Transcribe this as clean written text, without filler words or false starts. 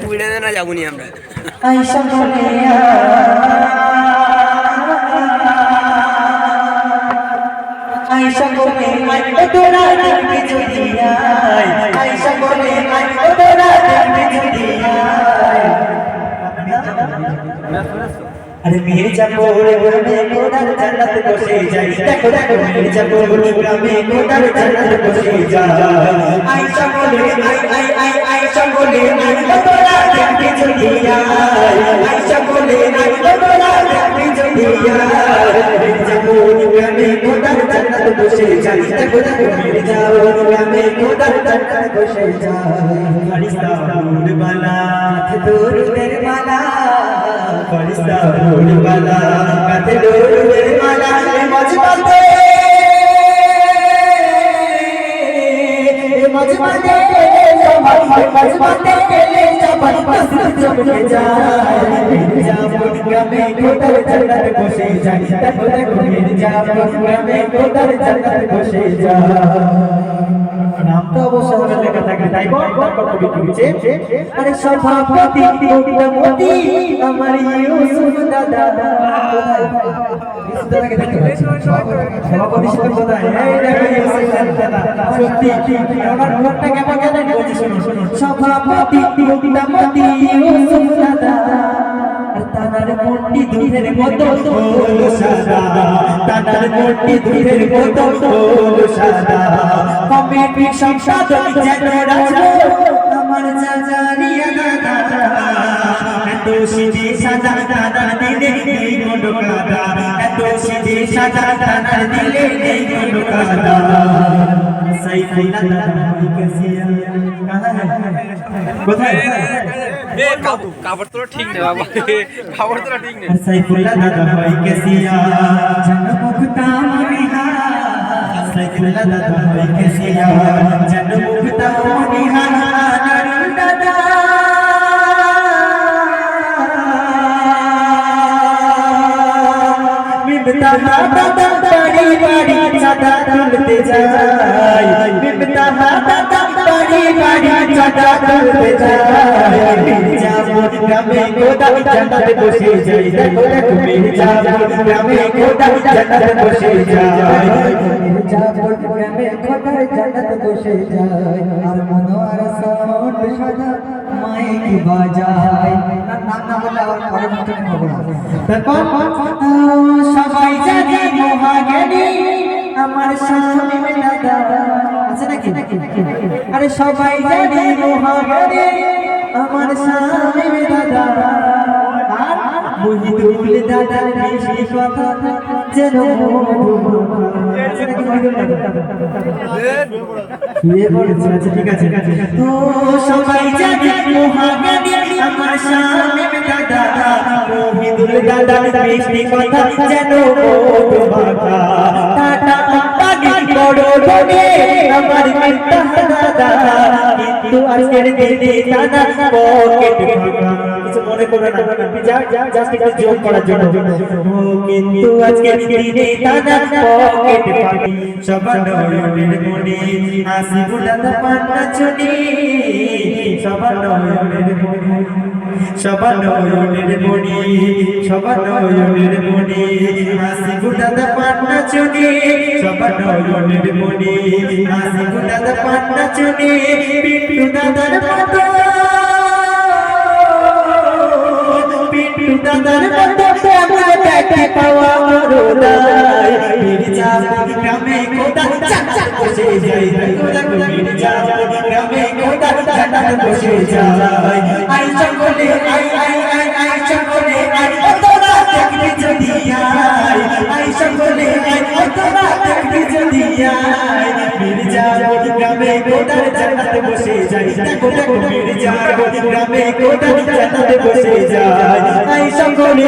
ঘুরে না যাবনি আমরা আইসা বলে তোরা দেখবি যদি আইসা বলে তোরা দেখবি যদি अरे मिर्जापुर ग्रामे कोदार जन्नत बसे जाई देखो देखो मिर्जापुर ग्रामे कोदार जन्नत बसे जाई आइशा बोले आइशा बोले तोरा देखबी जदिया आइशा बोले तोरा देखबी जदिया मिर्जापुर ग्रामे कोदार जन्नत बसे जाई देखो देखो मिर्जापुर ग्रामे कोदार जन्नत बसे जाई फरिश्ता उड़वाला दूर तेरे माला फरिश्ता उड़वाला काते दूर तेरे माला मजबाते ले जबन चमके जाए मिर्जापुर ग्रामे कोदार जन्नत बसे जाए देखो देखो मिर्जापुर ग्रामे कोदार जन्नत बसे जाए नाम तो अवश्य আমরা লেখা থাকে তাই কবি লিখেছে আরে সভাপতি মোটামুটি আমার ইউসুফ দাদা দাদাকে দেখতে পাচ্ছি সভাপতি সাহেব কোথায় এই দেখো ইউসুফ দাদা সত্যি ওনার ঘরটা কেমন কেন বলছি শুনো সভাপতি মোটামুটি ইউসুফ দাদা তানার মোটি দুধের মতো হলো সাদা তানার মোটি দুধের মতো হলো সাদা কমিটি সংসাধন যেন রাখো আমার জাজারিয়া দাদা এত সিধে সাদা দাদা দিলে নেই কোনো কাদা এত সিধে সাদা দাদা দিলে নেই কোনো কাদা সাইফুল্লাহ দাদা কাসিয়া কোথায় কাপড় তো ঠিক নেই বাবা কাপড় তো ঠিক নেই সাইফুল্লাহ দাদা ভাই কাসিয়া জনমুক্তা মনিহা সাইফুল্লাহ দাদা ভাই কাসিয়া জনমুক্তা মনিহা নারুল দাদা মিমতা দাদা বাড়ি বাড়ি চাঁদা তুলতে যায় মিমতা দাদা বাড়ি বাড়ি চাঁদা তুলতে যায় মির্জাপুর গ্রামে কোদার জন্নত বসে যায় দেখো দেখো মির্জাপুর গ্রামে কোদার জন্নত বসে যায় মির্জাপুর গ্রামে কোদার জন্নত বসে যায় আর মনোয়ার সাউন্ড সাদা মাইক বাজায় না বলে আবার পরে মুখে খবর তারপর সবাই জানে মহাজ্ঞানী আমার স্বামী দাদা আছে নাকি আরে সবাই জানে মহাজ্ঞানী আমার স্বামী দাদা আর মুহিদুল দাদার বেশি কথা যেন আছে নাকি মুহিদুল দাদা ঠিক আছে তো সবাই জানে মহাজ্ঞানী আমার স্বামী দাদা মুহিদুল দাদার বেশি কথা যেন মাথা টাটা আম্বানি বড় ধনে আমার মিত্তা দাদা কিন্তু আজকের দিনে দাদা পকেট ভাঙা কিছু মনে করবে না জাস্ট একটু জোক করার জন্য কিন্তু আজকের দিনে দাদা পকেট ভাঙা সবার নয়নের মনে হাসি ফুটাতে পান্না চুনি সবার নয়নের মনে সবার নয়নের মনে সবার নয়নের মনে হাসি ফুটাতে পান্না চুনি সবার নয়নের মনে হাসি ফুটাতে পান্না চুনি পিন্টু দাদার মতো পিন্টু দাদার মতো আমরা দেখতে পাওয়া মরদাই মির্জাপুর গ্রামে কোদার জন্নত বসে যায় মির্জাপুর গ্রামে কোদার জন্নত বসে যায় আইসা বলে আইসা বলে তোরা দেখবি যদি আইসা বলে তোরা দেখবি যদি মির্জাপুর গ্রামে কোদার জন্নত বসে যায় দেখো দেখো মির্জাপুর গ্রামে কোদার জন্নত বসে যায় আইসা বলে